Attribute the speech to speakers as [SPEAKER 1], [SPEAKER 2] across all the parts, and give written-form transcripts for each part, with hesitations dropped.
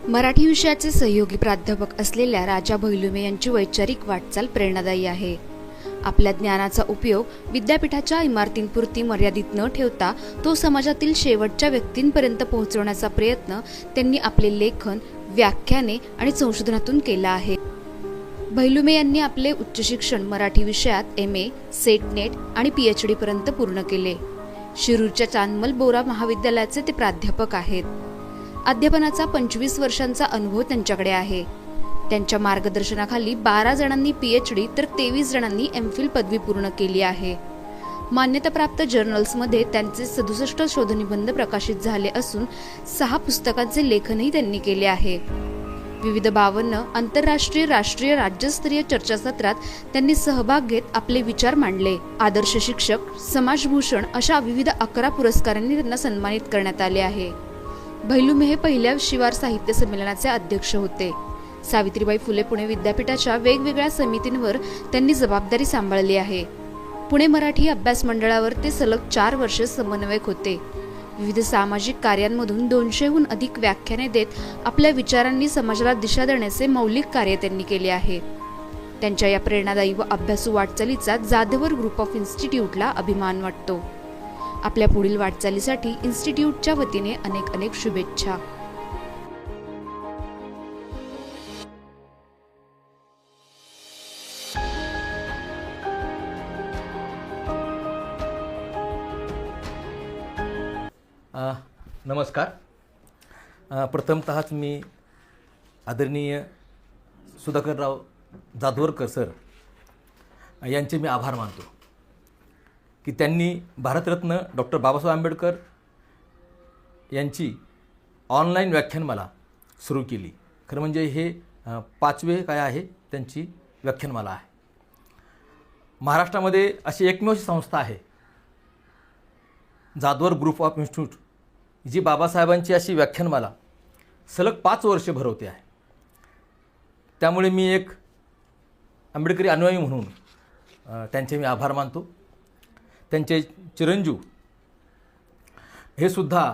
[SPEAKER 1] मराठी विषयाचे सहयोगी प्राध्यापक असलेल्या राजा भैलुमे यांची वैचारिक वाटचाल प्रेरणादायी आहे. आपल्या ज्ञानाचा उपयोग विद्यापीठाच्या इमारतींपुरती मर्यादित न ठेवता तो समाजातील शेवटच्या व्यक्तींपर्यंत पोहोचवण्याचा प्रयत्न त्यांनी आपले लेखन, व्याख्याने आणि संशोधनातून केला आहे. भैलुमे यांनी आपले उच्च शिक्षण मराठी विषयात MA, सेट नेट आणि PhD पर्यंत पूर्ण केले. शिरूरच्या चांदमल बोरा महाविद्यालयाचे ते प्राध्यापक आहेत. अध्यापनाचा 25 वर्षांचा अनुभव त्यांच्याकडे आहे. त्यांच्या मार्गदर्शनाखाली 12 जणांनी PhD तर 23 जणांनी MPhil पदवी पूर्ण केली आहे. मान्यताप्राप्त जर्नल्समध्ये त्यांचे 67 शोधनिबंध प्रकाशित झाले असून 6 पुस्तकांचे लेखनही त्यांनी केले आहे. विविध 52 आंतरराष्ट्रीय, राष्ट्रीय, राज्यस्तरीय चर्चासत्रात त्यांनी सहभाग घेत आपले विचार मांडले. आदर्श शिक्षक, समाजभूषण अशा विविध 11 पुरस्कारांनी त्यांना सन्मानित करण्यात आले आहे. भैलुमे हे पहिल्या शिवार साहित्य संमेलनाचे अध्यक्ष होते. सावित्रीबाई फुले पुणे विद्यापीठाच्या वेगवेगळ्या समितींवर त्यांनी जबाबदारी सांभाळली आहे. पुणे मराठी अभ्यास मंडळावर ते सलग 4 वर्षे समन्वयक होते. विविध सामाजिक कार्यांमधून 200हून अधिक व्याख्याने देत आपल्या विचारांनी समाजाला दिशा देण्याचे मौलिक कार्य त्यांनी केले आहे. त्यांच्या या प्रेरणादायी व अभ्यासू वाटचालीचा जाधवर ग्रुप ऑफ इन्स्टिट्यूटला अभिमान वाटतो. आपल्या पुढील वाटचालीसाठी इन्स्टिट्यूटच्या वतीने अनेक अनेक शुभेच्छा.
[SPEAKER 2] नमस्कार. प्रथमतःच मी आदरणीय सुधाकरराव जाधवरकर सर यांचे मी आभार मानतो की त्यांनी भारतरत्न डॉक्टर बाबासाहेब आंबेडकर यांची ऑनलाईन व्याख्यानमाला सुरू केली. खरं म्हणजे हे 5वे काय आहे त्यांची व्याख्यानमाला आहे. महाराष्ट्रामध्ये अशी एकमेव संस्था आहे जाधवर ग्रुप ऑफ इन्स्टिट्यूट जी बाबासाहेबांची अशी व्याख्यानमाला सलग 5 वर्षे भरवते आहे. त्यामुळे मी एक आंबेडकरी अनुयायी म्हणून त्यांचे मी आभार मानतो. त्यांचे चिरंजीव हे सुद्धा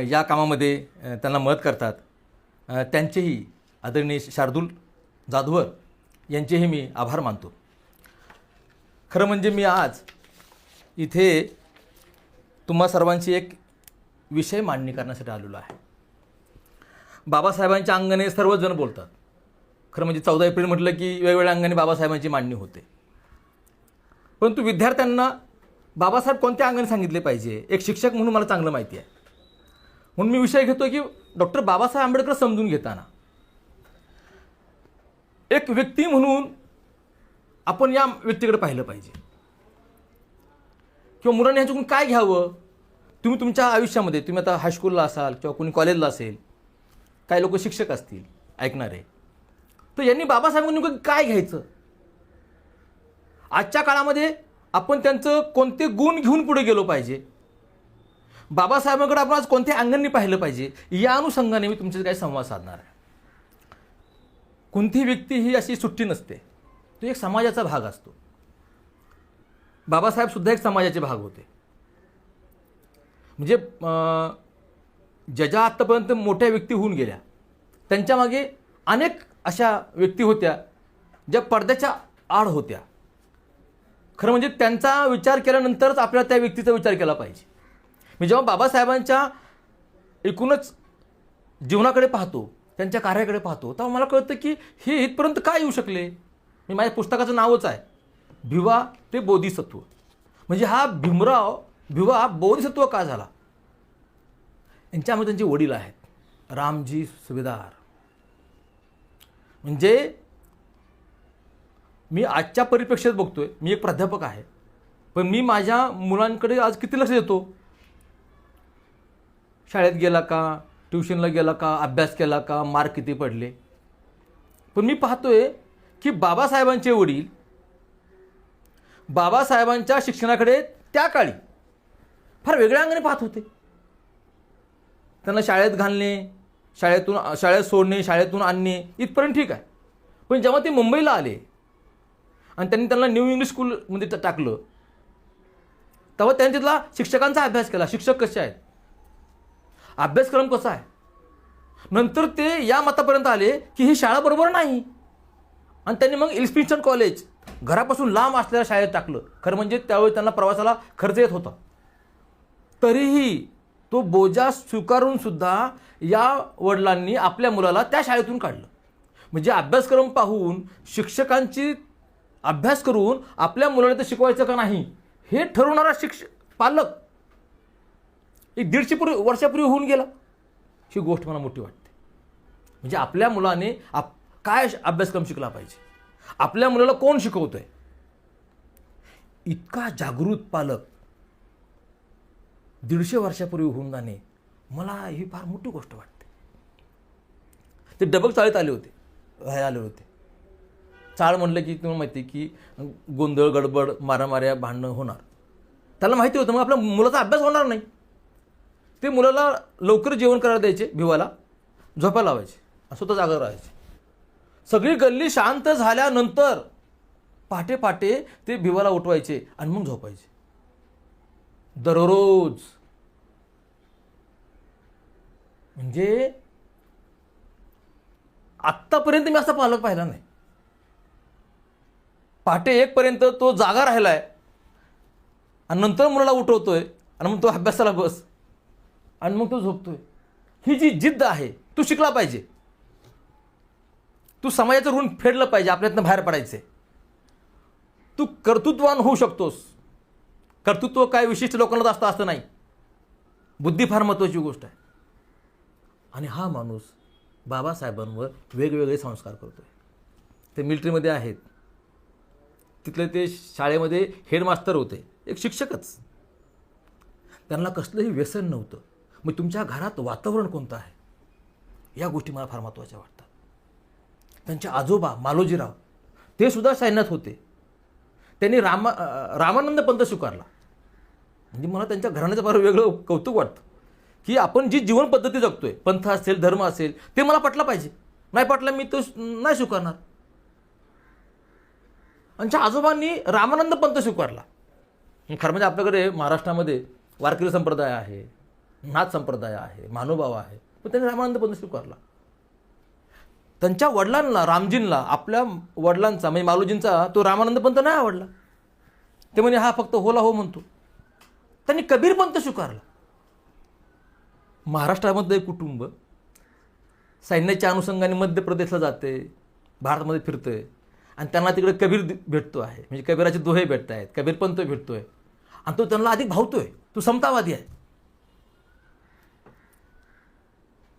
[SPEAKER 2] या कामामध्ये त्यांना मदत करतात. त्यांचेही आदरणीय शार्दूल जाधवर यांचेही मी आभार मानतो. खरं म्हणजे मी आज इथे तुम्हा सर्वांची एक विषय मांडणी करण्यासाठी आलेलो आहे. बाबासाहेबांच्या अंगाने सर्वजण बोलतात. खरं म्हणजे 14 एप्रिल म्हटलं की वेगवेगळ्या अंगाने बाबासाहेबांची मांडणी होते. परंतु विद्यार्थ्यांना बाबासाहेब कोणत्या अंगाने सांगितले पाहिजे एक शिक्षक म्हणून मला चांगलं माहिती आहे. म्हणून मी विषय घेतो की डॉक्टर बाबासाहेब आंबेडकर समजून घेताना एक व्यक्ती म्हणून आपण या व्यक्तीकडे पाहिलं पाहिजे किंवा मुलांनी ह्याच्याकडून काय घ्यावं. तुम्ही तुमच्या आयुष्यामध्ये तुम्ही आता हायस्कूलला असाल किंवा कोणी कॉलेजला असेल, काही लोक शिक्षक असतील ऐकणारे, तर यांनी बाबासाहेबांनी नेमकं काय घ्यायचं. आजच्या काळामध्ये आपण त्यांचं कोणते गुण घेऊन पुढे गेलो पाहिजे, बाबासाहेबांकडे आपण आज कोणत्या अंगांनी पाहिलं पाहिजे, या अनुषंगाने मी तुमचे काही संवाद साधणार आहे. कोणतीही व्यक्ती ही अशी सुट्टी नसते, तो एक समाजाचा भाग असतो. बाबासाहेब सुद्धा एक समाजाचे भाग होते. म्हणजे ज्या आत्तापर्यंत मोठ्या व्यक्ती होऊन गेल्या त्यांच्या मागे अनेक अशा व्यक्ती होत्या ज्या पडद्याच्या आड होत्या. खरं म्हणजे त्यांचा विचार केल्यानंतरच आपल्याला त्या व्यक्तीचा विचार केला पाहिजे. मी जेव्हा बाबासाहेबांच्या एकूणच जीवनाकडे पाहतो, त्यांच्या कार्याकडे पाहतो, तेव्हा मला कळतं की हे इथपर्यंत काय येऊ शकले. मी माझ्या पुस्तकाचं नावच आहे भिवा ते बोधिसत्व. म्हणजे हा भीमराव भिवा बोधिसत्व का झाला. यांच्यामध्ये त्यांचे वडील आहेत रामजी सुभेदार. म्हणजे मी आजच्या परिप्रेक्षात बघतोय, मी एक प्राध्यापक आहे, पण मी माझ्या मुलांकडे आज किती लक्ष देतो. शाळेत गेला का, ट्युशनला गेला का, अभ्यास केला का, मार्क किती पडले. पण मी पाहतोय की बाबासाहेबांचे वडील बाबासाहेबांच्या शिक्षणाकडे त्या काळी फार वेगळ्या अंगाने पाहत होते. त्यांना शाळेत घालणे, शाळेत सोडणे, शाळेतून आणणे इथपर्यंत ठीक आहे. पण जेव्हा ते मुंबईला आले आणि त्यांना न्यू इंग्लिश स्कूलमध्ये टाकलं, तेव्हा त्यांनी तिथला शिक्षकांचा अभ्यास केला. शिक्षक कसे आहेत, अभ्यासक्रम कसा आहे, नंतर ते या मतापर्यंत आले की ही शाळा बरोबर नाही, आणि त्यांनी मग इल्स्पिन्स्टन कॉलेज घरापासून लांब असलेल्या शाळेत टाकलं. खरं म्हणजे त्यावेळी त्यांना प्रवासाला खर्च येत होता. तरीही तो बोजा स्वीकारून सुद्धा या वडिलांनी आपल्या मुलाला त्या शाळेतून काढलं. म्हणजे अभ्यासक्रम पाहून, शिक्षकांची अभ्यास करून आपल्या मुलाला ते शिकवायचं का नाही हे ठरवणारा पालक एक 150 वर्षापूर्वी होऊन गेला. ही गोष्ट मला मोठी वाटते. म्हणजे आपल्या मुलाने काय अभ्यासक्रम शिकला पाहिजे, आपल्या मुलाला कोण शिकवतोय, इतका जागृत पालक 150 वर्षापूर्वी होऊन जाणे मला ही फार मोठी गोष्ट वाटते. ते डबक चाळीत आले होते. चाळ म्हणलं की तुम्हाला माहिती की गोंधळ, गडबड, मारामाऱ्या, भांडणं होणार. त्याला माहिती होतं मग आपल्या मुलाचा अभ्यास होणार नाही. ते मुलाला लवकर जेवण करायला द्यायचे, भिवाला झोपायला लावायचे, स्वतः जागा राहायचे. सगळी गल्ली शांत झाल्यानंतर पहाटे पहाटे ते भिवाला उठवायचे आणि मग झोपायचे. दररोज. म्हणजे आत्तापर्यंत मी असा पालक पाहिला नाही. पहाटे 1 पर्यंत तो जागा राहिलाय आणि नंतर मुलाला उठवतोय आणि मग तो अभ्यासाला बस आणि मग तो झोपतोय. ही जी जिद्द आहे तू शिकला पाहिजे. तू समाजाचं ऋण फेडलं पाहिजे. आपल्यातनं बाहेर पडायचे. तू कर्तृत्ववान होऊ शकतोस. कर्तृत्व काय विशिष्ट लोकांना असतं असं नाही. बुद्धी फार महत्त्वाची गोष्ट आहे. आणि हा माणूस बाबासाहेबांवर वेगवेगळे संस्कार करतोय. ते मिलिटरीमध्ये आहेत. तिथले ते शाळेमध्ये हेडमास्टर होते, एक शिक्षकच. त्यांना कसलंही व्यसन नव्हतं. मग तुमच्या घरात वातावरण कोणतं आहे या गोष्टी मला फार महत्त्वाच्या वाटतात. त्यांचे आजोबा मालोजीराव ते सुद्धा सैन्यात होते. त्यांनी रामानंद पंथ स्वीकारला. म्हणजे मला त्यांच्या घराण्याचं फार वेगळं कौतुक वाटतं की आपण जी जीवन पद्धती जगतोय, पंथ असेल, धर्म असेल, ते मला पटलं पाहिजे. नाही पटलं मी तो नाही स्वीकारणार. त्यांच्या आजोबांनी रामानंद पंथ स्वीकारला. खरं म्हणजे आपल्याकडे महाराष्ट्रामध्ये वारकरी संप्रदाय आहे, नाथ संप्रदाय आहे, महानुभाव आहे, पण त्यांनी रामानंद पंथ स्वीकारला. त्यांच्या वडिलांना, रामजींना, आपल्या वडिलांचा म्हणजे मालोजींचा तो रामानंद पंथ नाही आवडला. ते म्हणे हा फक्त होला हो म्हणतो. त्यांनी कबीर पंथ स्वीकारला. महाराष्ट्रामध्ये कुटुंब सैन्याच्या अनुषंगाने मध्य प्रदेशला जाते, भारतामध्ये फिरतोय आणि त्यांना तिकडे कबीर भेटतो आहे. म्हणजे कबीराचे दोहे भेटत आहेत, कबीर पंथ भेटतोय आणि तो त्यांना अधिक भावतोय. तो समतावादी आहे.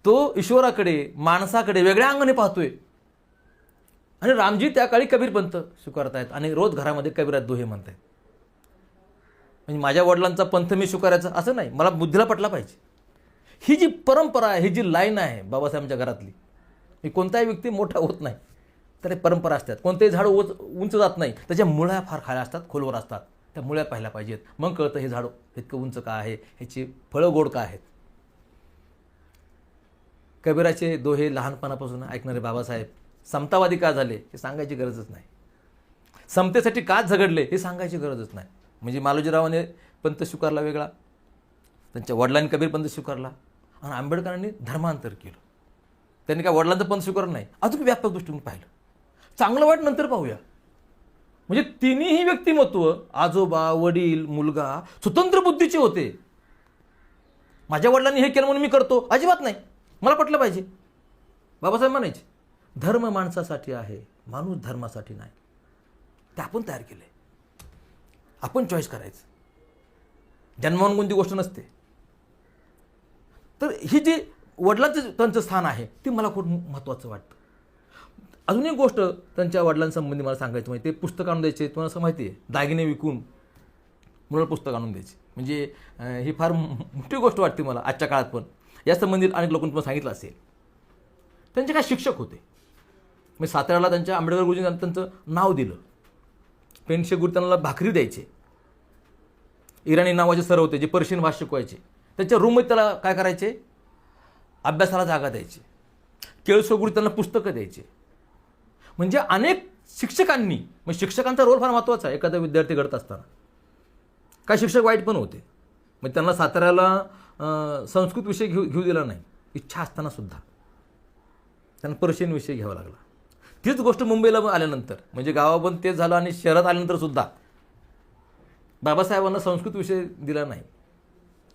[SPEAKER 2] तो ईश्वराकडे, माणसाकडे वेगळ्या अंगाने पाहतोय. आणि रामजी त्या काळी कबीर पंथ स्वीकारत आहेत आणि रोज घरामध्ये कबीरात दोहे म्हणत आहेत. म्हणजे माझ्या वडिलांचा पंथ मी स्वीकारायचा असं नाही, मला बुद्धीला पटला पाहिजे. ही जी परंपरा आहे, ही जी लाईन आहे बाबासाहेबांच्या घरातली, ही कोणताही व्यक्ती मोठा होत नाही तर हे परंपरा असतात. कोणतेही झाड उंच जात नाही, त्याच्या मुळ्या फार खाल्या असतात, खोलवर असतात. त्या मुळ्या पाहायला पाहिजेत. मग कळतं हे झाड इतकं उंच का आहे, ह्याची फळं गोड का आहेत. कबीराचे दोहे लहानपणापासून ऐकणारे बाबासाहेब समतावादी का झाले हे सांगायची गरजच नाही. समतेसाठी का झगडले हे सांगायची गरजच नाही. म्हणजे मालोजीरावाने पंथ स्वीकारला वेगळा, त्यांच्या वडिलांनी कबीर पंथ स्वीकारला आणि आंबेडकरांनी धर्मांतर केलं. त्यांनी काय वडिलांचं पंथ स्वीकारलं नाही, अजून व्यापक दृष्टीने पाहिलं. चांगलं वाईट नंतर पाहूया. म्हणजे तिन्ही व्यक्तिमत्व, आजोबा, वडील, मुलगा स्वतंत्र बुद्धीचे होते. माझ्या वडिलांनी हे केलं म्हणून मी करतो अजिबात नाही, मला पटलं पाहिजे. बाबासाहेब म्हणायचे धर्म माणसासाठी आहे, माणूस धर्मासाठी नाही. ते आपण तयार केले, आपण चॉईस करायचं. जन्मावून कोणती गोष्ट नसते. तर ही जी वडिलांचं त्यांचं स्थान आहे ते मला खूप महत्त्वाचं वाटतं. अजून एक गोष्ट त्यांच्या वडिलांसंबंधी मला सांगायचं माहिती आहे. पुस्तक आणून द्यायचे, तुम्हाला असं माहिती आहे, दागिने विकून मुलाला पुस्तक आणून द्यायचे. म्हणजे ही फार मोठी गोष्ट वाटते मला आजच्या काळात. पण या संबंधित अनेक लोकांनी तुम्हाला सांगितलं असेल. त्यांचे काय शिक्षक होते. म्हणजे साताऱ्याला त्यांच्या आंबेडकर गुरुजींनी त्यांचं नाव दिलं. पेंडशे गुरु त्यांना भाकरी द्यायचे. इराणी नावाचे सर होते जे पर्शियन भाषा शिकवायचे. त्यांच्या रूममध्ये त्याला काय करायचे, अभ्यासाला जागा द्यायची. केळसो गुरु त्यांना पुस्तकं द्यायचे. म्हणजे अनेक शिक्षकांनी, म्हणजे शिक्षकांचा रोल फार महत्त्वाचा आहे एखादा विद्यार्थी घडत असताना. काय शिक्षक वाईट पण होते. म्हणजे त्यांना साताऱ्याला संस्कृत विषय घेऊ दिला नाही इच्छा असताना सुद्धा. त्यांना पर्शियन विषय घ्यावा लागला. तीच गोष्ट मुंबईला आल्यानंतर, म्हणजे गावाबंद तेच झालं आणि शहरात आल्यानंतर सुद्धा बाबासाहेबांना संस्कृत विषय दिला नाही.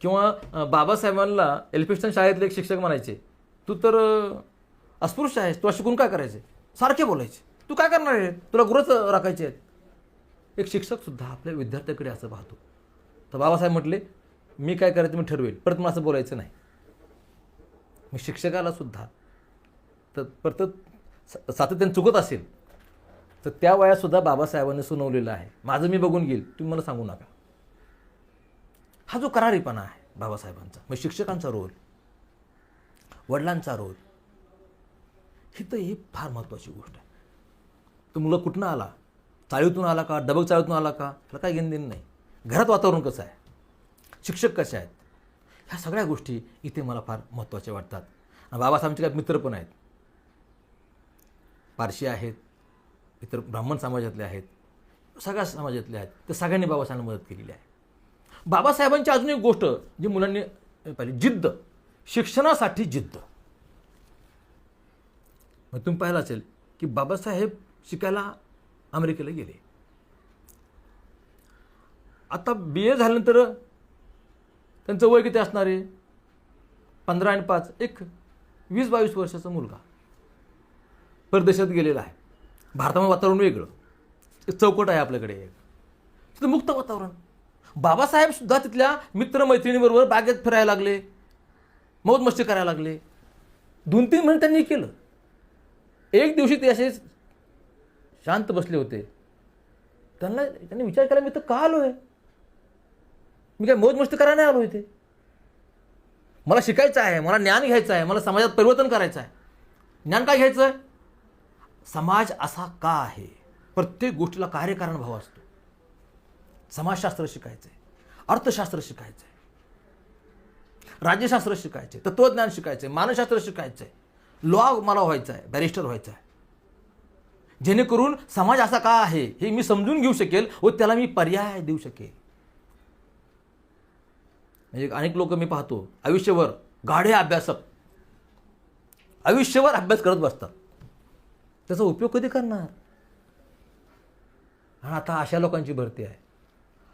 [SPEAKER 2] किंवा बाबासाहेबांना एल्फिन्स्टन शाळेतले एक शिक्षक म्हणायचे, तू तर अस्पृश्य आहेस, तुला शिकून काय करायचे, सारखे बोलायचे, तू काय करणार आहे, तुला गुरुच राखायचे आहेत. एक शिक्षकसुद्धा आपल्या विद्यार्थ्याकडे असं पाहतो. तर बाबासाहेब म्हटले, मी काय करायचं मी ठरवेल, परत मला असं बोलायचं नाही. मी शिक्षकाला सुद्धा तर परत सातत्याने चुकत असेल तर त्या वयातसुद्धा बाबासाहेबांनी सुनावलेलं आहे, माझं मी बघून घेईल, तुम्ही मला सांगू नका. हा जो करारीपणा आहे बाबासाहेबांचा, मग शिक्षकांचा रोल, वडिलांचा रोल, ही फार महत्त्वाची गोष्ट आहे. तो मुलं कुठनं आला, चाळीतून आला का, डबक चाळीतून आला का, त्याला काही घेणं देणं नाही. घरात वातावरण कसं आहे, शिक्षक कसे आहेत, ह्या सगळ्या गोष्टी इथे मला फार महत्त्वाच्या वाटतात. आणि बाबासाहेबांचे काही मित्र पण आहेत, पारशी आहेत, इतर ब्राह्मण समाजातले आहेत, सगळ्या समाजातले आहेत. तर सगळ्यांनी बाबासाहेबांना मदत केलेली आहे. बाबासाहेबांची अजून एक गोष्ट जी मुलांनी पाहिली, जिद्द, शिक्षणासाठी जिद्द. मग तुम्ही पाहिलं असेल की बाबासाहेब शिकायला अमेरिकेला गेले. आता BA झाल्यानंतर त्यांचं वय किती असणार आहे, 15 आणि 5 एक 20-22 वर्षाचा मुलगा परदेशात गेलेला आहे. भारतामध्ये वातावरण वेगळं, एक चौकट आहे आपल्याकडे, तिथं मुक्त वातावरण. बाबासाहेब सुद्धा तिथल्या मित्रमैत्रिणीबरोबर बागेत फिरायला लागले, मौज मस्ती करायला लागले. 2-3 महिने त्यांनी केलं. एक दिवशी ते असे शांत बसले होते. त्यांनी विचार केला, मी तर का आलो आहे, मी काय मौज मस्ती करायला नाही आलो इथे, मला शिकायचं आहे, मला ज्ञान घ्यायचं आहे, मला समाजात परिवर्तन करायचं आहे. ज्ञान काय घ्यायचं आहे, समाज असा का आहे, प्रत्येक गोष्टीला कार्यकारण भाव असतो. समाजशास्त्र शिकायचं आहे, अर्थशास्त्र शिकायचं आहे, राज्यशास्त्र शिकायचं आहे, तत्त्वज्ञान शिकायचं आहे, मानसशास्त्र शिकायचं आहे, लॉ मला व्हायचं आहे, बॅरिस्टर व्हायचं आहे, जेणेकरून समाज असा का आहे हे मी समजून घेऊ शकेल व त्याला मी पर्याय देऊ शकेल. म्हणजे अनेक लोक मी पाहतो आयुष्यभर गाढे अभ्यासक, आयुष्यभर अभ्यास करत बसतात, त्याचा उपयोग कधी करणार. आणि आता अशा लोकांची भरती आहे,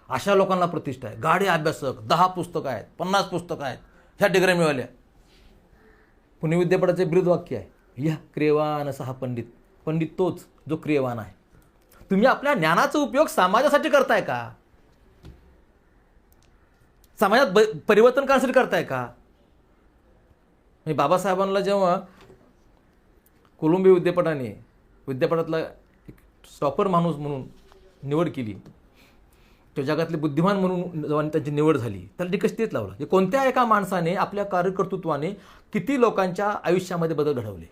[SPEAKER 2] अशा लोकांना प्रतिष्ठा आहे. गाढे अभ्यासक, 10 पुस्तकं आहेत, 50 पुस्तकं आहेत, ह्या डिग्र्या मिळाल्या. पुणे विद्यापीठाचे ब्रीदवाक्य आहे, या क्रियवान असा हा पंडित. पंडित तोच जो क्रियवान आहे. तुम्ही आपल्या ज्ञानाचा उपयोग समाजासाठी करताय का, समाजात परिवर्तन करण्यासाठी करताय का. मी बाबासाहेबांना जेव्हा कोलंबिया विद्यापीठातला एक टॉपर माणूस म्हणून निवड केली, तो जगातले बुद्धिमान म्हणून जेव्हा त्यांची निवड झाली, त्याला निकष तेच लावला की कोणत्या एका माणसाने आपल्या कार्यकर्तृत्वाने किती लोकांच्या आयुष्यामध्ये बदल घडवले.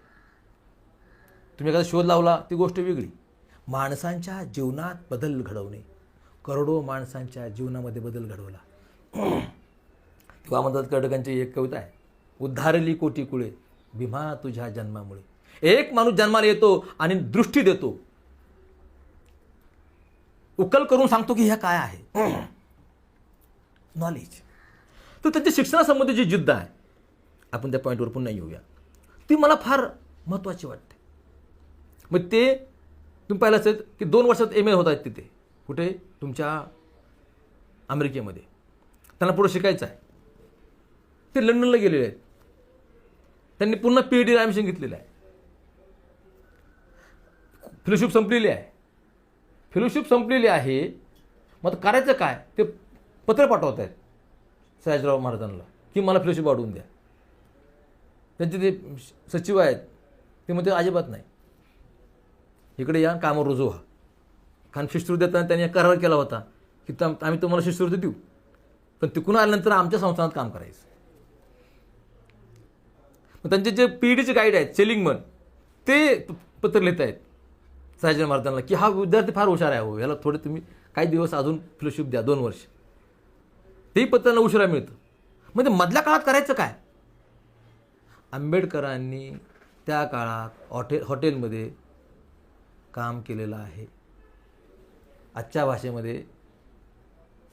[SPEAKER 2] तुम्ही एखादा शोध लावला ती गोष्ट वेगळी, माणसांच्या जीवनात बदल घडवणे, करोडो माणसांच्या जीवनामध्ये बदल घडवला. वामनदास कर्डकांची एक कविता आहे, उद्धारली कोटी कुळे भीमा तुझ्या जन्मामुळे. एक माणूस जन्माला येतो आणि दृष्टी देतो, उकल करून सांगतो की ह्या काय आहे, नॉलेज. तर त्यांच्या शिक्षणासंबंधी जी जिद्द आहे, आपण त्या पॉईंटवर पुन्हा येऊया, ती मला फार महत्त्वाची वाटते. मग ते तुम्ही पाहिलं असेल की 2 वर्षात MA होत आहेत तिथे, कुठे तुमच्या अमेरिकेमध्ये. त्यांना पुढे शिकायचं आहे, ते लंडनला गेलेले आहेत, त्यांनी पुन्हा PhD ॲडमिशन घेतलेलं आहे. फेलोशिप संपलेली आहे. मग करायचं काय, ते पत्र पाठवत आहेत सयाजीराव महाराजांना की मला फेलोशिप वाढवून द्या. त्यांचे ते सचिव आहेत ते म्हणते अजिबात नाही, इकडे या, कामावर रुजू व्हा. कारण शिष्यवृत्ती देताना त्यांनी करार केला होता की आम्ही तुम्हाला शिष्यवृत्ती देऊ, पण तिकडून आल्यानंतर आमच्या संस्थानात काम करायचं. मग त्यांचे जे PhDचे गाईड आहेत सेलिंगमन, ते पत्र लिहित आहेत सयाजीराव महाराजांना की हा विद्यार्थी फार हुशार आहे, हो, याला थोडे तुम्ही काही दिवस अजून फेलोशिप द्या, 2 वर्ष. तेही पत्रांना उशिरा मिळतं. म्हणजे मधल्या काळात करायचं काय. आंबेडकरांनी त्या काळात हॉटेलमध्ये काम केलेलं आहे, आजच्या भाषेमध्ये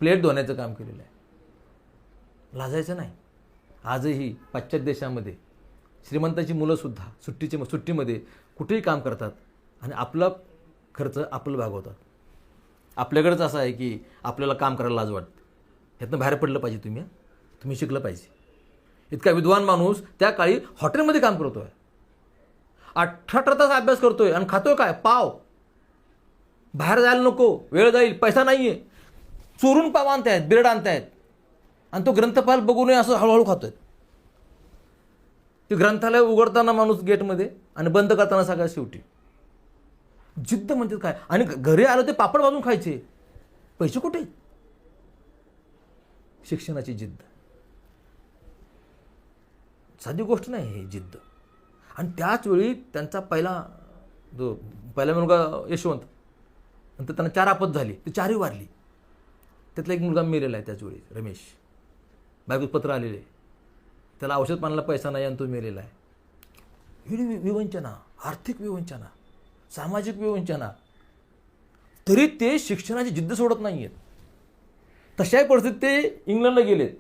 [SPEAKER 2] प्लेट धुण्याचं काम केलेलं आहे. लाजायचं नाही. आजही पाश्चात्य देशामध्ये श्रीमंताची मुलंसुद्धा सुट्टीमध्ये कुठेही काम करतात आणि आपला खर्च आपलं भागवतात. आपल्याकडेच असं आहे की आपल्याला काम करायला लाज वाटते. ह्यातनं बाहेर पडलं पाहिजे तुम्ही शिकलं पाहिजे. इतका विद्वान माणूस त्या काळी हॉटेलमध्ये काम करतोय, 18 तास अभ्यास करतोय आणि खातोय काय? पाव. बाहेर जायला नको, वेळ जाईल, पैसा नाही आहे, चोरून पाव आणतायत, ब्रेड आणतायत आणि तो ग्रंथपाल बघू नये असं हळूहळू खातोय. ते ग्रंथालय उघडताना माणूस गेटमध्ये आणि बंद करताना सगळ्यात शेवटी. जिद्द म्हणजे काय? आणि घरी आलो ते पापड भाजून खायचे. पैसे कुठे? शिक्षणाची जिद्द. साधी गोष्ट नाही ही जिद्द. आणि त्याच वेळी त्यांचा पहिला मुलगा यशवंत, नंतर त्यांना 4 अपत झाली, ते 4ही वारली. त्यातला एक मुलगा मेलेला आहे त्याच वेळी, रमेश. बायकोत पत्र आलेले, त्याला औषध पाण्याला पैसा नाही आणि तो मेलेला आहे. ही विवंचना, आर्थिक विवंचना, सामाजिक विवंचना, तरी ते शिक्षणाची जिद्द सोडत नाही आहेत. तशाही परिस्थितीत ते इंग्लंडला गेलेत,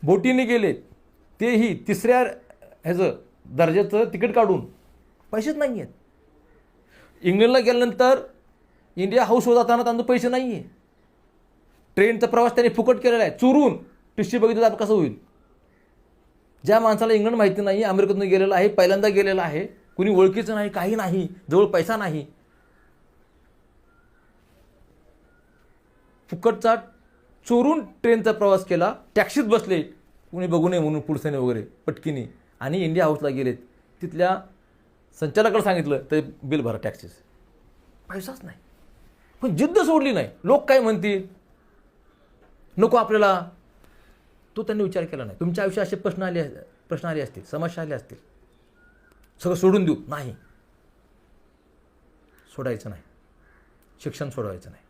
[SPEAKER 2] बोटीने गेलेत, तेही 3ऱ्या दर्जाचं तिकीट काढून. पैसेच नाही आहेत. इंग्लंडला गेल्यानंतर इंडिया हाऊसवर जाताना त्यांना पैसे नाही आहे. ट्रेनचा प्रवास त्यांनी फुकट केलेला आहे, चोरून. टिशी बघितलं तर कसं होईल? ज्या माणसाला इंग्लंड माहिती नाही, अमेरिकेतून गेलेला आहे, पहिल्यांदा गेलेला आहे, कुणी ओळखीचं नाही, काही नाही, जवळ पैसा नाही, फुकटचा चोरून ट्रेनचा प्रवास केला, टॅक्सीत बसले, कुणी बघू नये म्हणून पुढच्याने वगैरे पटकीने, आणि इंडिया हाऊसला गेलेत. तिथल्या संचालकाला सांगितलं तर बिल भरा टॅक्सीच. पैसाच नाही, पण जिद्द सोडली नाही. लोक काय म्हणतील, नको आपल्याला, तो त्यांनी विचार केला नाही. तुमच्या आयुष्यात असे प्रश्न आले असतील, समस्या आल्या असतील, सगळं सोडून देऊ, नाही, सोडायचं नाही. शिक्षण सोडवायचं नाही.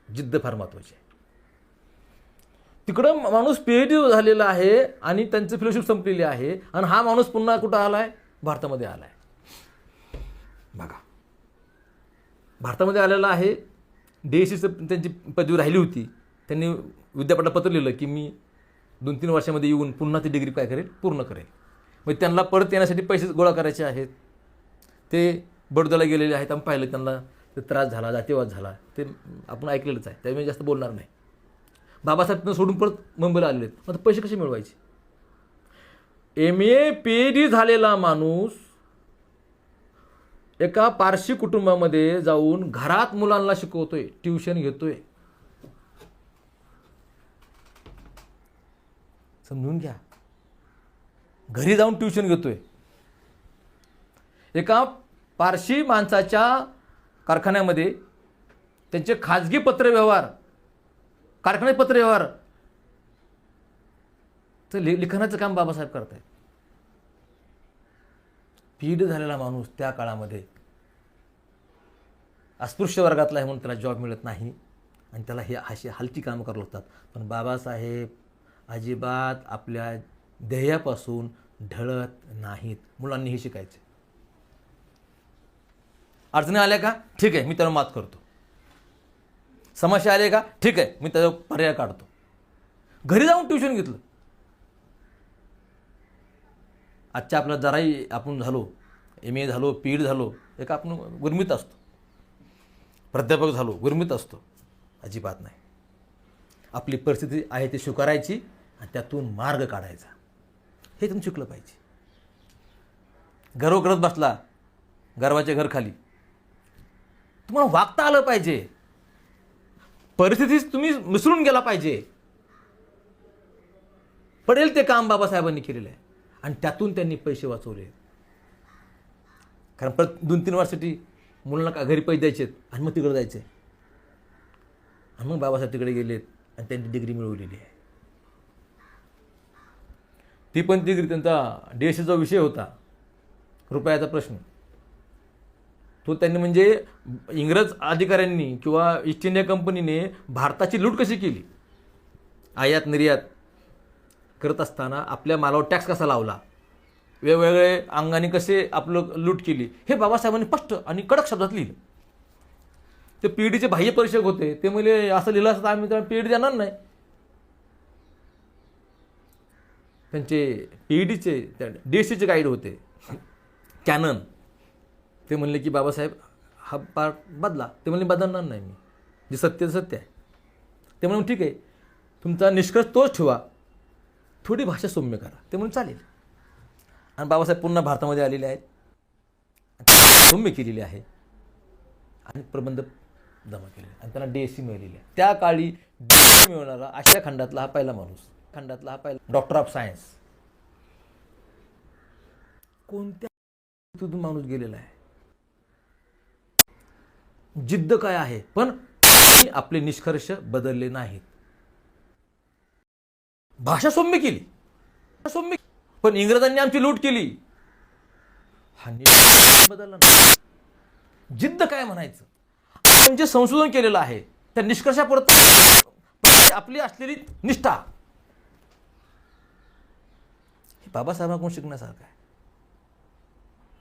[SPEAKER 2] जिद्द फार महत्त्वाची आहे. तिकडं माणूस PhD झालेला आहे आणि त्यांची फेलोशिप संपलेली आहे, आणि हा माणूस पुन्हा कुठं आलाय? भारतामध्ये आलाय. बघा, भारतामध्ये आलेला आहे. DSCचं त्यांची पदवी राहिली होती. त्यांनी विद्यापीठाला पत्र लिहिलं की मी 2-3 वर्षामध्ये येऊन पुन्हा ती डिग्री काय करेल? पूर्ण करेल. मग त्यांना परत येण्यासाठी पैसे गोळा करायचे आहेत. ते बडोद्याला गेलेले आहेत. आम्ही पाहिलं त्यांना, ते त्रास झाला, जातीवाद झाला, ते आपण ऐकलेलंच आहे, त्यामुळे जास्त बोलणार नाही. बाबासाहेब त्यांना सोडून परत मुंबईला आलेले आहेत. मग पैसे कसे मिळवायचे? MA PhD झालेला माणूस एका पारशी कुटुंबामध्ये जाऊन घरात मुलांना शिकवतोय, ट्युशन घेतोय. समजून घ्या, घरी जाऊन ट्युशन घेतोय. एका पारशी माणसाच्या कारखान्यामध्ये त्यांचे खाजगी पत्रव्यवहार, कारखान्यात पत्रव्यवहार तर लिखाणाचं काम बाबासाहेब करत आहेत. PhD झालेला माणूस त्या काळामध्ये अस्पृश्य वर्गातला आहे म्हणून त्याला जॉब मिळत नाही आणि त्याला हे अशी हलकी कामं करावं लागतात. पण बाबासाहेब अजिबात आपल्या ध्येयापासून ढळत नाहीत. मुलांनीही शिकायचे. अडचणी आल्या का? ठीक आहे, मी त्याला मात करतो. समस्या आली का? ठीक आहे, मी त्याचा पर्याय काढतो. घरी जाऊन ट्युशन घेतलं. आजच्या आपला जराही आपण झालो, MA झालो, PhD झालो, एक आपण गुरमीत असतो, प्राध्यापक झालो, गुरमीत असतो. अजिबात नाही. आपली परिस्थिती आहे ती स्वीकारायची आणि त्यातून मार्ग काढायचा. हे तुम्ही शिकलं पाहिजे. गर्व करत बसला, गर्वाच्या घर खाली, तुम्हाला वागता आलं पाहिजे. परिस्थितीच तुम्ही मिसळून गेला पाहिजे. पडेल ते काम बाबासाहेबांनी केलेलं आहे आणि त्यातून त्यांनी पैसे वाचवले. कारण परत 2-3 वर्षासाठी मुलांना का घरी पैसे द्यायचे आणि मग तिकडे जायचे. आणि मग बाबासाहेब तिकडे गेलेत आणि त्यांनी डिग्री मिळवलेली आहे. ती पण डिग्री त्यांचा DSCचा विषय होता, रुपयाचा प्रश्न. तो त्यांनी म्हणजे इंग्रज अधिकाऱ्यांनी किंवा ईस्ट इंडिया कंपनीने भारताची लूट कशी केली, आयात निर्यात करत असताना आपल्या मालावर टॅक्स कसा लावला, वेगवेगळे अंगाने कसे आपलं लूट केली, हे बाबासाहेबांनी स्पष्ट आणि कडक शब्दात लिहिलं. ते PhDचे बाह्य परीक्षक होते, ते म्हणजे असं लिहिलं असतं आम्ही त्याला PhD देणार नाही. त्यांचे PEDचे त्या DSCचे गाईड होते कॅनन. ते म्हणले की बाबासाहेब हा पार्ट बदला. ते म्हणले बदलणार नाही मी, जे सत्य ते सत्य आहे. ते म्हणून ठीक आहे, तुमचा निष्कर्ष तोच ठेवा, थोडी भाषा सौम्य करा. ते म्हणून चालेल. आणि बाबासाहेब पुन्हा भारतामध्ये आलेले आहेत, सौम्य केलेली आहे आणि प्रबंध जमा केले आणि त्यांना DSC मिळालेली आहे. त्या काळी DSC मिळवणारा आशिया खंडातला हा पहिला डॉक्टर ऑफ सायन्स. कोणत्या तिथून माणूस गेलेला आहे, जिद्द काय आहे, पण आपले निष्कर्ष बदलले नाहीत. भाषा सौम्य केली, पण इंग्रजांनी आमची लूट केली, हा निष्कर्ष बदलला नाही. जिद्द काय म्हणायचं, आपण जे संशोधन केलेलं आहे त्या निष्कर्षापर्यंत आपली असलेली निष्ठा, हे बाबासाहेबांकडून शिकण्यासारखं आहे.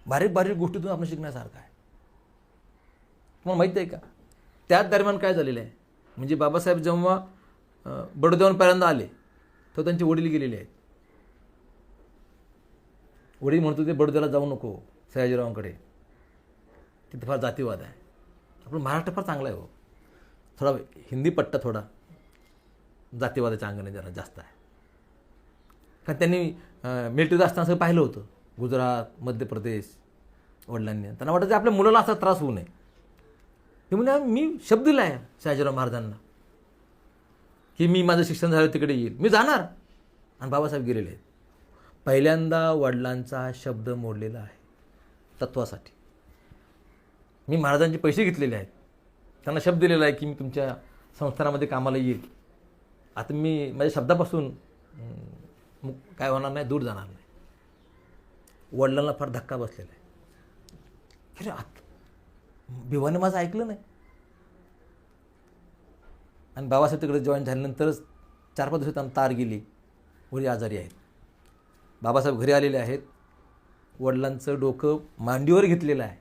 [SPEAKER 2] बारीक बारीक गोष्टीतून आपण शिकण्यासारखं आहे. तुम्हाला माहिती आहे का, त्याच दरम्यान काय झालेलं आहे, म्हणजे बाबासाहेब जेव्हा बडोद्याहून पहिल्यांदा आले तर त्यांचे वडील गेलेले आहेत. वडील म्हणतो ते बडोद्याला जाऊ नको सयाजीरावांकडे, तिथे फार जातीवाद आहे. आपण महाराष्ट्र फार चांगला आहे हो, थोडा हिंदी पट्टा थोडा जातीवादाच्या अंगाने जरा जास्त आहे. कारण त्यांनी मिलिटरीत असताना सगळं पाहिलं होतं, गुजरात, मध्य प्रदेश. वडिलांनी त्यांना वाटतं आपल्या मुलाला असा त्रास होऊ नये. ते म्हणजे मी शब्द दिला आहे शहाजीराव महाराजांना की मी माझं शिक्षण झालं तिकडे येईल, मी जाणार. आणि बाबासाहेब गेलेले आहेत. पहिल्यांदा वडिलांचा शब्द मोडलेला आहे तत्वासाठी. मी महाराजांचे पैसे घेतलेले आहेत, त्यांना शब्द दिलेला आहे की मी तुमच्या संस्थानामध्ये कामाला येईल. आता मी माझ्या शब्दापासून काय होणार नाही, दूर जाणार नाही. वडिलांना फार धक्का बसलेला आहे. अरे भिवाने माझं ऐकलं नाही. आणि बाबासाहेब तिकडे जॉईन झाल्यानंतरच 4-5 दिवसात त्यांना तार गेली, वडील आजारी आहेत. बाबासाहेब घरी आलेले आहेत, वडिलांचं डोकं मांडीवर घेतलेलं आहे.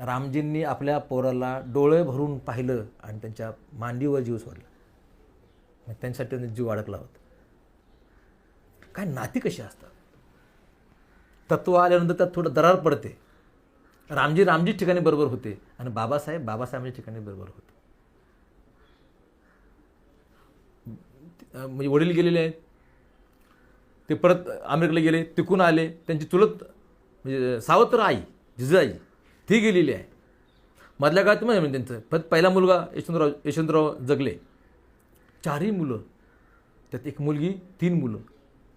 [SPEAKER 2] रामजींनी आपल्या पोराला डोळे भरून पाहिलं आणि त्यांच्या मांडीवर जीव सोडला. मग त्यांच्यासाठी त्यांनी जीव अडकला होता. काय नाती कशी असतात, तत्व आल्यानंतर त्यात थोडं दरार पडते. रामजी ठिकाणी बरोबर होते आणि बाबासाहेबांच्या ठिकाणी बरोबर होते. म्हणजे वडील गेलेले आहेत, ते परत अमेरिकेला गेले, तिकून आले. त्यांची चुलत म्हणजे सावत्र आई जिजाई ती गेलेली आहे. मधल्या काळात म्हणजे त्यांचं पहिला मुलगा यशवंतराव जगले. 4ही मुलं, त्यात एक मुलगी, 3 मुलं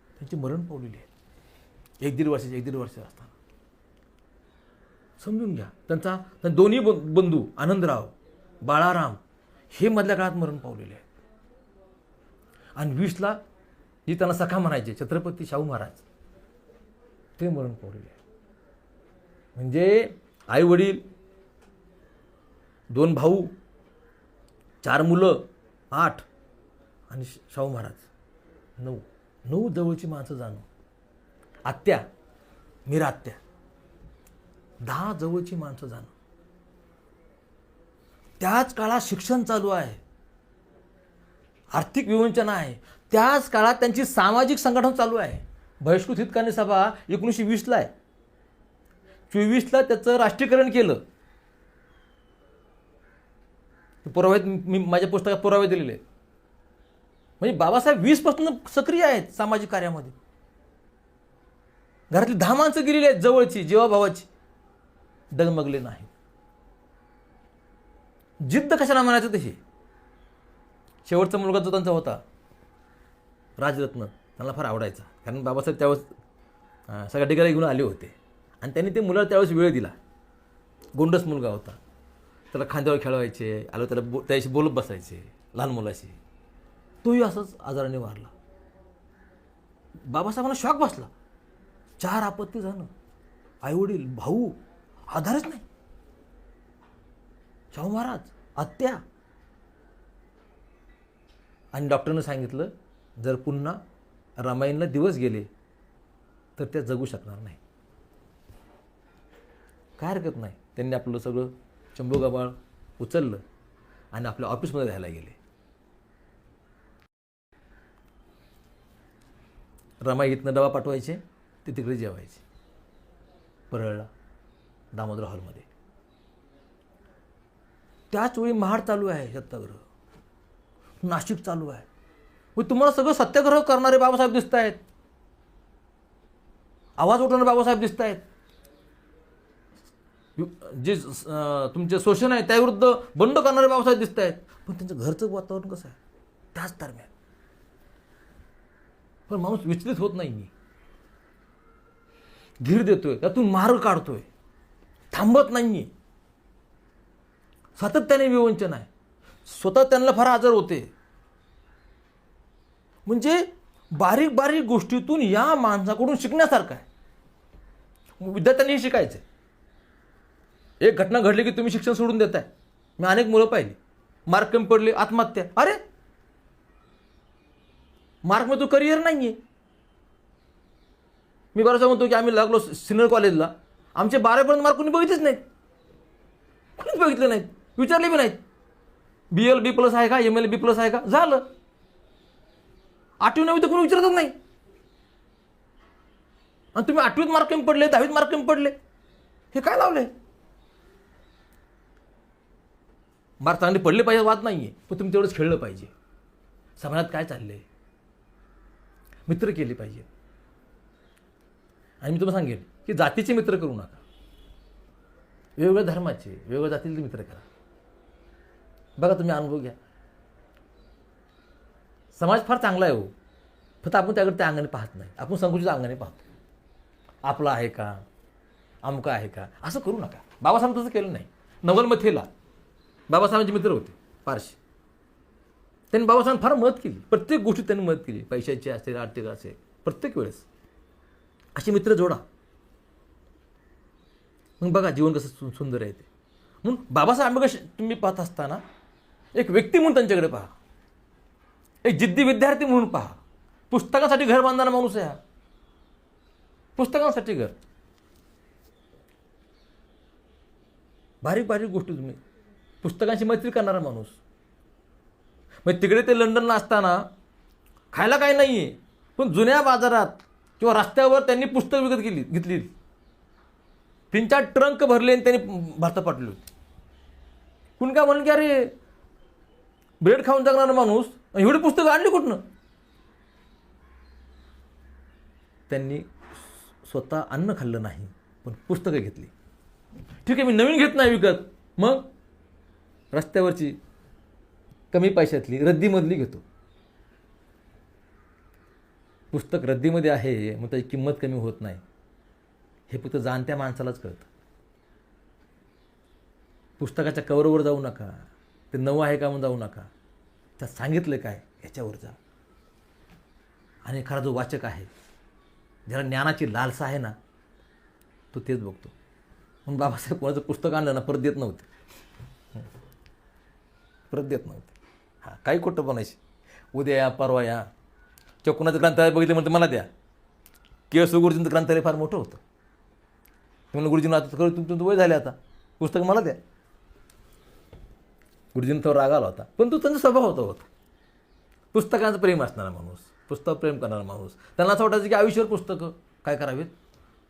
[SPEAKER 2] त्यांची मरण पावलेली आहेत. 1-1.5 वर्षाचे असताना. समजून घ्या, त्यांचा दोन्ही बंधू आनंदराव, बाळाराम हे मधल्या काळात मरण पावलेले आहेत. आणि 20ला जी त्यांना सखा म्हणायचे छत्रपती शाहू महाराज, ते मरण पावलेले आहेत. म्हणजे आई वडील, 2 भाऊ, 4 मुलं, 8 आणि शाहू महाराज 9 जवळची माणसं जाणं. आत्या, मीरा आत्या, 10 जवळची माणसं जाणं. त्याच काळात शिक्षण चालू आहे, आर्थिक विवंचना आहे. त्याच काळात त्यांची सामाजिक संघटन चालू आहे. बहिष्कृत हितकानी सभा 1920ला आहे. 24ला त्याचं राष्ट्रीयकरण केलं. पुरावे मी माझ्या पुस्तकात पुरावे दिलेले आहेत. म्हणजे बाबासाहेब 20पासून सक्रिय आहेत सामाजिक कार्यामध्ये. घरातली 10 माणसं गेलेली आहेत जवळची, जीवाभावाची, डगमगले नाही. जिद्द कशाला म्हणायचं तशी. शेवटचा मुलगा जो त्यांचा होता राजरत्न, त्यांना फार आवडायचा. कारण बाबासाहेब त्यावेळेस सगळ्या ठिकाणी घेऊन आले होते आणि त्यांनी ते मुलाला त्यावेळेस वेळ दिला. गोंडस मुलगा होता, त्याला खांद्यावर खेळवायचे, आलो त्याला त्याशी बोलत बसायचे लहान मुलाशी. तोही असंच आजाराने वारला. बाबासाहेबांना शॉक बसला. 4 आपत्ती झालं, आईवडील, भाऊ, आधारच नाही. शाहू महाराज, आत्या. आणि डॉक्टरनं सांगितलं जर पुन्हा रामायणला दिवस गेले तर त्या जगू शकणार नाही. काय हरकत नाही. त्यांनी आपलं सगळं चंबू गबाळ उचललं आणि आपल्या ऑफिसमध्ये राहायला गेले. रमाई इथनं डबा पाठवायचे, ते तिकडे जेवायचे परळला दामोदर हॉलमध्ये. त्याच वेळी महाड चालू आहे, सत्याग्रह, नाशिक चालू आहे. मग तुम्हाला सगळं सत्याग्रह करणारे बाबासाहेब दिसत आहेत, आवाज उठवणारे बाबासाहेब दिसत आहेत. जे तुमचे शोषण आहे त्याविरुद्ध बंड करणारे बाबासाहेब दिसत आहेत. पण त्यांचं घरचं वातावरण कसं आहे त्याच दरम्यान. पण माणूस विचलित होत नाही, धीर देतोय, त्यातून मार्ग काढतोय, थांबत नाही, सातत्याने विवंचन आहे. स्वतः त्यांना फार आजार होते. म्हणजे बारीक बारीक गोष्टीतून या माणसाकडून शिकण्यासारखं आहे. विद्यार्थ्यांनी शिकायचं. एक घटना घडली की तुम्ही शिक्षण सोडून देताय. मी अनेक मुलं पाहिली, मार्क कमी पडले, आत्महत्या. अरे मार्कमध्ये तो करिअर नाही आहे. मी बराचसा म्हणतो की आम्ही लागलो सिनियर कॉलेजला, आमचे 12पर्यंत मार्क कोणी बघितलेच नाहीत, कोणीच बघितले नाहीत, विचारले बी नाहीत. BL B+ आहे का, ML B+ आहे का, झालं. 8वी 9वी तर कोणी विचारतच नाही. आणि तुम्ही 8वीत मार्क कमी पडले, 10वीत मार्क कमी पडले, हे काय लावले? मार्क चांगले पडले पाहिजे वाद नाही आहे, पण तुम्ही तेवढंच खेळलं पाहिजे. समाजात काय चाललंय, मित्र केले पाहिजे. आणि मी तुम्हाला सांगेन की जातीचे मित्र करू नका, वेगवेगळ्या धर्माचे, वेगवेगळ्या जातीचे मित्र करा. बघा, तुम्ही अनुभव घ्या. समाज फार चांगला आहे हो, फक्त आपण त्याकडे त्या अंगाने पाहत नाही, आपण संकुचित अंगाने पाहतो. आपला आहे का, अमुका आहे का, असं करू नका. बाबासाहेब तसं केलं नाही. नवलमथेला बाबासाहेबांचे मित्र होते फारसे. त्यांनी बाबासाहेब फार मदत केली, प्रत्येक गोष्टीत त्यांनी मदत केली, पैशाची असेल, आर्थिक असेल, प्रत्येक वेळेस. असे मित्र जोडा, मग बघा जीवन कसं सुंदर आहे ते. म्हणून बाबासाहेब आंबेडकर तुम्ही पाहत असताना एक व्यक्ती म्हणून त्यांच्याकडे पहा, एक जिद्दी विद्यार्थी म्हणून पहा. पुस्तकांसाठी घर बांधणारा माणूस आहे हा, पुस्तकांसाठी घर. बारीक बारीक गोष्टी, तुम्ही पुस्तकांशी मैत्री करणारा माणूस. मग तिकडे ते लंडनला असताना खायला काही नाही आहे, पण जुन्या बाजारात किंवा रस्त्यावर त्यांनी पुस्तक विकत घेतली. 3-4 ट्रंक भरले आणि त्यांनी भारतात पाठवले होते. कुणी काय म्हणलं की अरे ब्रेड खाऊन जगणारा माणूस एवढी पुस्तकं आणली कुठनं? त्यांनी स्वतः अन्न खाल्लं नाही, पण पुस्तकं घेतली. ठीक आहे, मी नवीन घेत नाही विकत, मग रस्त्यावरची कमी पैशातली रद्दीमधली घेतो. पुस्तक रद्दीमध्ये आहे मग त्याची किंमत कमी होत नाही, हे फक्त जाणत्या माणसालाच कळतं. पुस्तकाच्या कव्हरवर जाऊ नका, ते नवं आहे का म्हणून जाऊ नका, त्यात सांगितलं काय याच्यावर जा. आणि एखादा जो वाचक आहे, ज्याला ज्ञानाची लालसा आहे ना, तो तेच बघतो. म्हणून बाबासाहेब कोणाचं पुस्तक आणलं ना परत देत नव्हते, परत देत नव्हते. हां, काही खोटं बनायचे, उद्या या, परवा या. किंवा कोणाचं ग्रंथालय बघितलं म्हणते मला द्या. केस गुरुजींचं ग्रंथालय फार मोठं होतं. म्हणून गुरुजींना आता तुमचं वय झाले, आता पुस्तक मला द्या. गुरुजींना तो राग आला होता, पण तो त्यांचा स्वभाव होता. पुस्तकांचं प्रेम असणारा माणूस, पुस्तक प्रेम करणारा माणूस. त्यांना असं वाटायचं की आयुष्यावर पुस्तकं काय करावीत,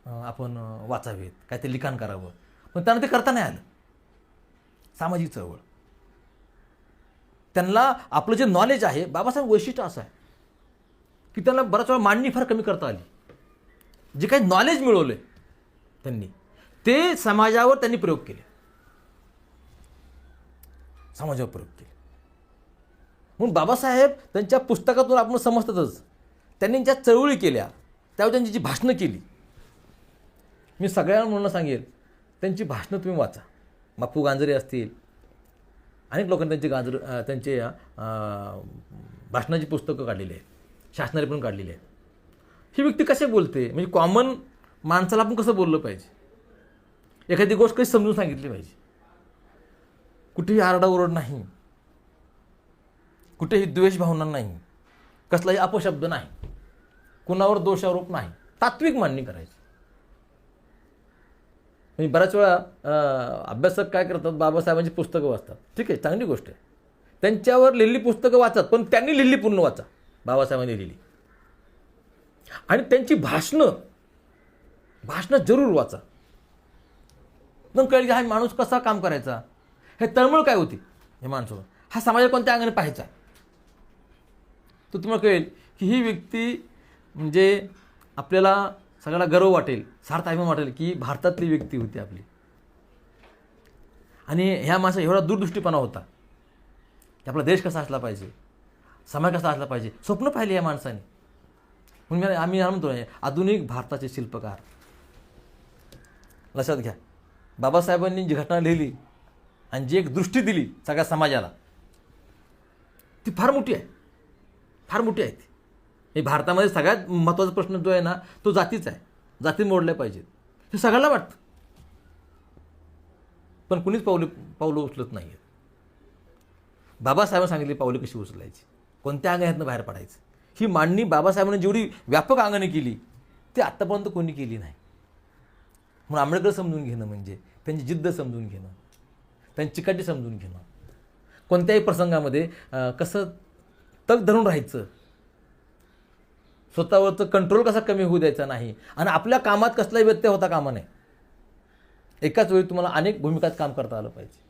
[SPEAKER 2] आपण वाचावीत, काय ते लिखाण करावं. पण त्यांना ते करता नाही आलं. सामाजिक चळवळ, त्यांना आपलं जे नॉलेज आहे, बाबासाहेब वैशिष्ट्य असं आहे की त्यांना बराच वेळा मांडणी फार कमी करता आली. जे काही नॉलेज मिळवले त्यांनी, ते समाजावर त्यांनी प्रयोग केले, समाजावर प्रयोग केले. म्हणून बाबासाहेब त्यांच्या पुस्तकातून आपण समजतातच, त्यांनी ज्या चळवळी केल्या, त्यावर त्यांची जी भाषणं केली. मी सगळ्यांना म्हणून सांगेल, त्यांची भाषणं तुम्ही वाचा. बापू गांजरे असतील, अनेक लोकांनी त्यांचे भाषणाची पुस्तकं काढलेली आहेत, शासनाने पण काढलेली आहेत. ही व्यक्ती कसे बोलते, म्हणजे कॉमन माणसाला आपण कसं बोललं पाहिजे, एखादी गोष्ट कशी समजून सांगितली पाहिजे. कुठेही आरडाओरड नाही, कुठेही द्वेष भावना नाही, कसलाही अपशब्द नाही, कुणावर दोषारोप नाही, तात्विक मांडणी करायची. म्हणजे बऱ्याच वेळा अभ्यासक काय करतात, बाबासाहेबांची पुस्तकं वाचतात. ठीक आहे, चांगली गोष्ट आहे, त्यांच्यावर लिहिलेली पुस्तकं वाचतात, पण त्यांनी लिहिली पूर्ण वाचा, बाबासाहेबांनी लिहिली. आणि त्यांची भाषणं जरूर वाचा. मग कळेल की हा माणूस कसा काम करायचा, हे तळमळ काय होती हे माणसावर, हा समाजात कोणत्या अंगाने पाहायचा. तर तुम्हाला कळेल की ही व्यक्ती म्हणजे आपल्याला सगळ्याला गर्व वाटेल, सार्थ अभिमान वाटेल की भारतातली व्यक्ती होती आपली. आणि ह्या माणसा एवढा दूरदृष्टीपणा होता की आपला देश कसा असला पाहिजे, समाज कसा असला पाहिजे, स्वप्न पाहिले या माणसाने. म्हणून आम्ही म्हणतो आधुनिक भारताचे शिल्पकार. लक्षात घ्या, बाबासाहेबांनी जी घटना लिहिली आणि जी एक दृष्टी दिली सगळ्या समाजाला, ती फार मोठी आहे, फार मोठी आहे ती. हे भारतामध्ये सगळ्यात महत्त्वाचा प्रश्न जो आहे ना, तो जातीचा आहे. जाती मोडल्या पाहिजेत हे सगळ्याला वाटतं, पण कुणीच पावलं उचलत नाही आहेत. बाबासाहेबांनी सांगितली पावलं कशी उचलायची, कोणत्या अंगातनं बाहेर पडायचं, ही मांडणी बाबासाहेबांनी जेवढी व्यापक अंगाने केली ती आत्तापर्यंत कोणी केली नाही. म्हणून आंबेडकर समजून घेणं म्हणजे त्यांची जिद्द समजून घेणं, त्यांची चिकाटी समजून घेणं, कोणत्याही प्रसंगामध्ये कसं तग धरून राहायचं, स्वतःवरचं कंट्रोल कसा कमी होऊ द्यायचा नाही, आणि आपल्या कामात कसलाही व्यत्यय होता कामा नये. एकाच वेळी तुम्हाला अनेक भूमिकात काम करता आलं पाहिजे.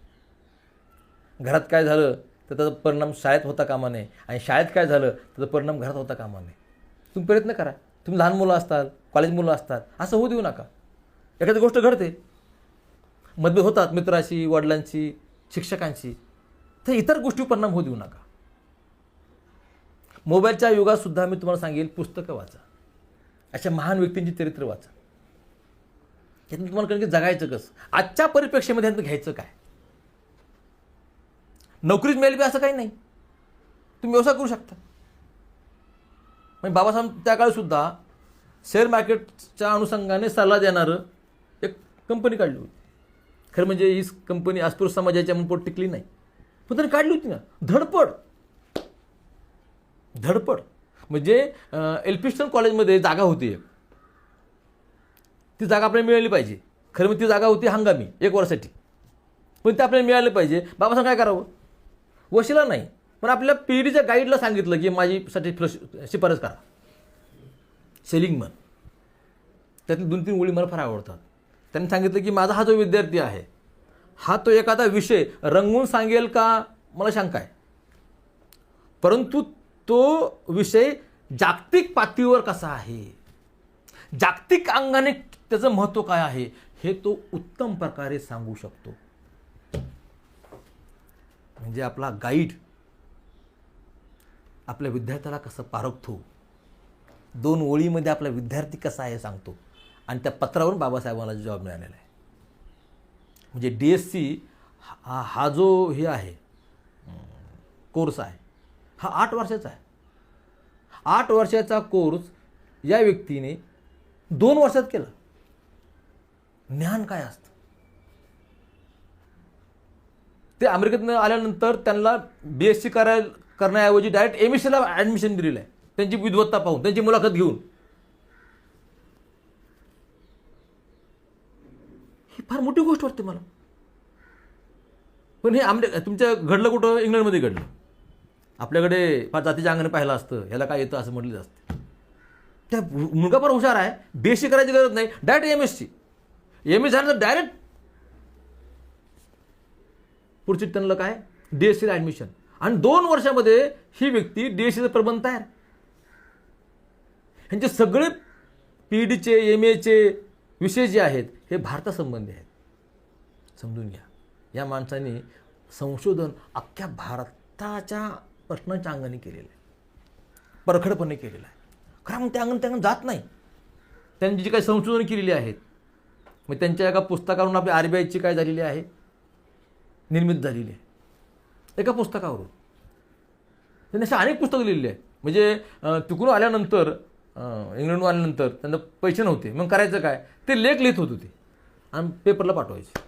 [SPEAKER 2] घरात काय झालं तर त्याचा परिणाम शाळेत होता कामा नये, आणि शाळेत काय झालं त्याचा परिणाम घरात होता कामा नये. तुम्ही प्रयत्न करा. तुम्ही लहान मुलं असतात, कॉलेज मुलं असतात, असं होऊ देऊ नका. एखादी गोष्ट घडते, मतभेद होतात मित्राशी, वडिलांशी, शिक्षकांशी, तर इतर गोष्टी परिणाम होऊ देऊ नका. मोबाईलच्या युगात सुद्धा मी तुम्हाला सांगेल, पुस्तकं वाचा, अशा महान व्यक्तींची चरित्र वाचा. यातून तुम्हाला कळेल की जगायचं कसं, आजच्या परिप्रेक्षामध्ये यातून घ्यायचं काय. नोकरीच मिळेल बी असं काही नाही, तुम्ही व्यवसाय करू शकता. म्हणजे बाबासाहेब त्या काळी सुद्धा शेअर मार्केटच्या अनुषंगाने सल्ला देणारं एक कंपनी काढली होती. खरं म्हणजे ही कंपनी अस्पृश्य समाजाच्या म्हणून पोट टिकली नाही, पण त्यांनी काढली होती ना. धडपड म्हणजे एल्फिस्टन कॉलेजमध्ये जागा होती एक, ती जागा आपल्याला मिळाली पाहिजे. खरं म्हणजे ती जागा होती हंगामी 1 वर्षासाठी, पण ते आपल्याला मिळालं पाहिजे. बाबासाहेब काय करावं, वशिला नाही, पण आपल्या पिढीच्या गाईडला सांगितलं की माझीसाठी शिफारस करा. सेलिंगमन, त्यातली 2-3 ओळी मला फार आवडतात. त्यांनी सांगितलं की माझा हा जो विद्यार्थी आहे, हा तो एखादा विषय रंगवून सांगेल का मला शंका आहे, परंतु तो विषय जागतिक पातळीवर कसा आहे, जागतिक अंगाने त्याचं महत्त्व काय आहे, हे तो उत्तम प्रकारे सांगू शकतो. म्हणजे आपला गाईड आपल्या विद्यार्थ्याला कसं पारखतो, 2 ओळीमध्ये आपला विद्यार्थी कसा आहे सांगतो. आणि त्या पत्रावरून बाबासाहेबांना जॉब मिळालेला आहे. म्हणजे DSC हा जो हे आहे कोर्स आहे, हा 8 वर्षाचा आहे. 8 वर्षाचा कोर्स या व्यक्तीने 2 वर्षात केला. ज्ञान काय असतं ते अमेरिकेतनं आल्यानंतर त्यांना BSc करण्याऐवजी डायरेक्ट MScला ॲडमिशन दिलेलं आहे, त्यांची विद्वत्ता पाहून, त्यांची मुलाखत घेऊन. ही फार मोठी गोष्ट वाटते मला. पण हे तुमच्या घडलं कुठं, इंग्लंडमध्ये घडलं. आपल्याकडे फार जातीच्या अंगाने पाहिलं असतं, ह्याला काय येतं असं म्हटलं असतं. त्या मुलगा फार हुशार आहे, BSc करायची गरज नाही, डायरेक्ट MSc. MSc झालं तर डायरेक्ट पुढची त्यांना काय DScला ॲडमिशन. आणि 2 वर्षामध्ये ही व्यक्ती DScचा प्रबंध तयार. ह्यांचे सगळे PhDचे MAचे विषय जे आहेत हे भारतासंबंधी आहेत. समजून घ्या, या माणसाने संशोधन अख्ख्या भारताच्या प्रश्नांच्या अंगाने केलेलं आहे, परखडपणे केलेलं आहे. खरं मग त्या अंगाने जात नाही. त्यांनी जी काही संशोधन केलेली आहेत, मग त्यांच्या एका पुस्तकावरून आपली RBIची काय झालेली आहे, निर्मित झालेली आहे. एका पुस्तकावरून त्यांनी अशा अनेक पुस्तकं लिहिली आहेत. म्हणजे तिकडून आल्यानंतर, इंग्लंडहून आल्यानंतर त्यांना पैसे नव्हते, मग करायचं काय, ते लेख लिहित होते ते आणि पेपरला पाठवायचे.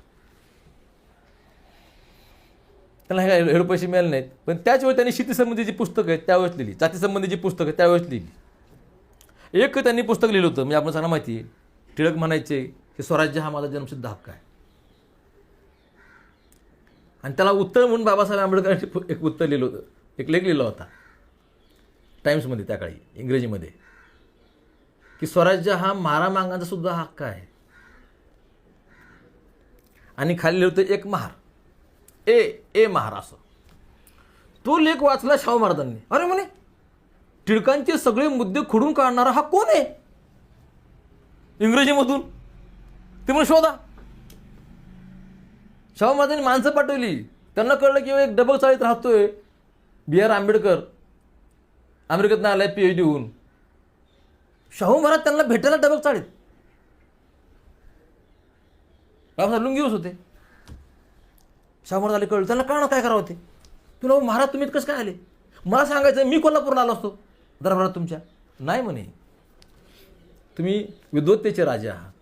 [SPEAKER 2] त्यांना हे पैसे मिळाले नाहीत, पण त्याच वेळी त्यांनी शेतीसंबंधीची पुस्तकं आहेत त्यावेळेस लिहिली, जातीसंबंधीची पुस्तकं त्यावेळेस लिहिली. एक त्यांनी पुस्तक लिहिलं होतं, म्हणजे आपण सगळ्यांना माहिती आहे, टिळक म्हणायचे की स्वराज्य हा माझा जन्मसिद्ध हक्क आहे. आणि त्याला उत्तर म्हणून बाबासाहेब आंबेडकरांनी एक उत्तर लिहिलं होतं, एक लेख लिहिला होता टाइम्समध्ये त्या काळी इंग्रजीमध्ये. की स्वराज्य हा मारा मागांचा सुद्धा हक्क आहे. आणि खाली लिहितं एक महार, ए महार असं. तो लेख वाचला शाहू महाराजांनी. अरे म्हणे, टिळकांचे सगळे मुद्दे खोडून काढणारा हा कोण आहे इंग्रजीमधून? ते म्हणून शोधा. शाहू महाराजांनी माणसं पाठवली. त्यांना कळलं की एक डबल चाळीत राहतोय B.R. आंबेडकर, अमेरिकेतनं आलाय PhD होऊन. शाहू महाराज त्यांना भेटायला डबल चाळीत. बाबासाहेब लुंगीवरच होते. शाहू महाराज आले, कळलं त्यांना. कळणार काय करावं ते. तुला महाराज तुम्ही कसं काय आले? मला सांगायचं मी कोल्हापूरला आलो असतो दरबारात तुमच्या. नाही म्हणे, तुम्ही विद्वत्तेचे राजे आहात,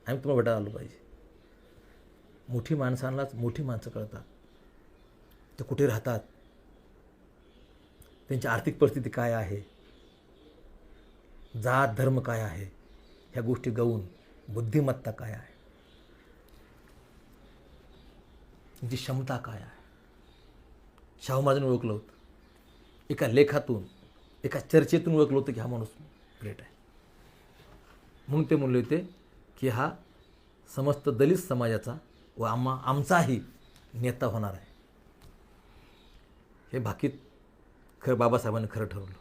[SPEAKER 2] आम्ही तुम्हाला भेटायला आलो पाहिजे. मोठी माणसांनाच मोठी माणसं कळतात. ते कुठे राहतात, त्यांची आर्थिक परिस्थिती काय आहे, जात धर्म काय आहे, ह्या गोष्टी गौण बुद्धिमत्ता काय आहे, त्यांची क्षमता काय आहे. शाहू महाराजांनी ओळखलं होतं. एका लेखातून, एका चर्चेतून ओळखलं होतं की हा माणूस ग्रेट आहे. म्हणून ते म्हणले होते की हा समस्त दलित समाजाचा व आमचाही नेता होणार आहे. हे भाकीत खरं बाबासाहेबांनी खरं ठरवलं.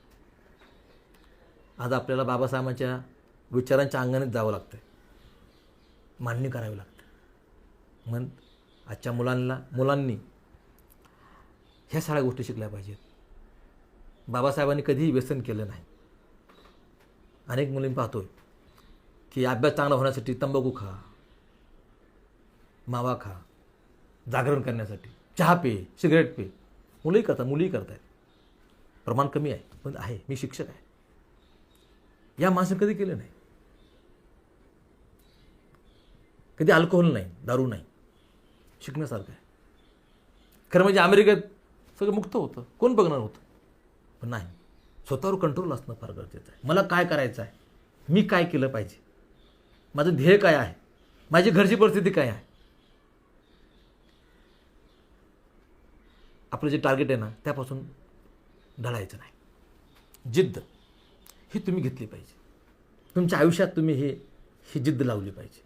[SPEAKER 2] आज आपल्याला बाबासाहेबांच्या विचारांच्या अंगानेच जावं लागतं, मांडणी करावी लागते. मग आजच्या मुलांनी ह्या सगळ्या गोष्टी शिकल्या पाहिजेत. बाबासाहेबांनी कधीही व्यसन केलं नाही. अनेक मुलींनी पाहतोय की अभ्यास चांगला होण्यासाठी तंबाखू खा, मावा खा, जागरण करण्यासाठी चहा पे, सिगरेट पे. मुलंही करतात, मुलीही करतायत. प्रमाण कमी आहे, पण आहे. मी शिक्षक आहे. या माणसाने कधी केलं नाही. कधी अल्कोहोल नाही, दारू नाही. शिकण्यासारखं आहे. खरं म्हणजे अमेरिकेत सगळं मुक्त होतं, कोण बघणार होतं. पण नाही, स्वतःवर कंट्रोल असणं फार गरजेचं आहे. मला काय करायचं आहे, मी काय केलं पाहिजे, माझं ध्येय काय आहे, माझी घरची परिस्थिती काय आहे. आपलं जे टार्गेट आहे ना, त्यापासून ढळायचं नाही. जिद्द ही तुम्ही घेतली पाहिजे. तुमच्या आयुष्यात तुम्ही ही जिद्द लावली पाहिजे.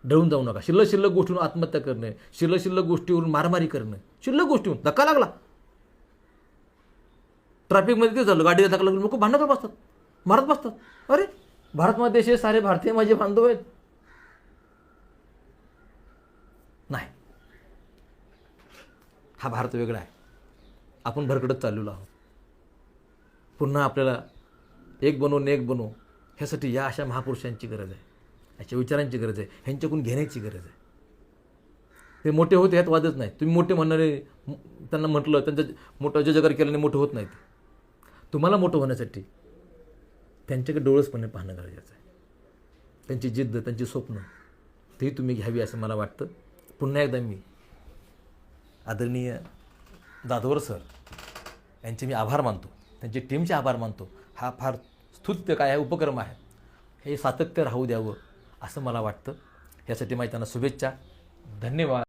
[SPEAKER 2] ढळून जाऊ नका. शिल्लक गोष्टीवरून आत्महत्या करणे, शिल्लक गोष्टीवरून मारामारी करणं, शिल्लक गोष्टीवरून धक्का लागला, ट्रॅफिकमध्ये ते झालं, गाडीला धक्का लागला, लोक भांडत बसतात, मारत बसतात. अरे भारत माझा देश आहे, सारे भारतीय माझे बांधव आहेत. नाही, हा भारत वेगळा आहे. आपण भरकडत चाललेलो आहोत. पुन्हा आपल्याला एक बनवू ह्यासाठी या अशा महापुरुषांची गरज आहे, याच्या विचारांची गरज आहे, ह्यांच्याकडून घेण्याची गरज आहे. ते मोठे होते ह्यात वादच नाही. तुम्ही मोठे म्हणणारे त्यांना म्हटलं, त्यांचं मोठं जजगार केल्याने मोठं होत नाहीत. तुम्हाला मोठं होण्यासाठी त्यांच्याकडे डोळसपणे पाहणं गरजेचं आहे. त्यांची जिद्द, त्यांची स्वप्न तेही तुम्ही घ्यावी असं मला वाटतं. पुन्हा एकदा मी आदरणीय दादोर सर यांचे मी आभार मानतो, त्यांची टीमचे आभार मानतो. हा फार स्तुत्य काय आहे, उपक्रम आहे. हे सातत्य राहू द्यावं असं मला वाटतं. यासाठी माझी त्यांना शुभेच्छा. धन्यवाद.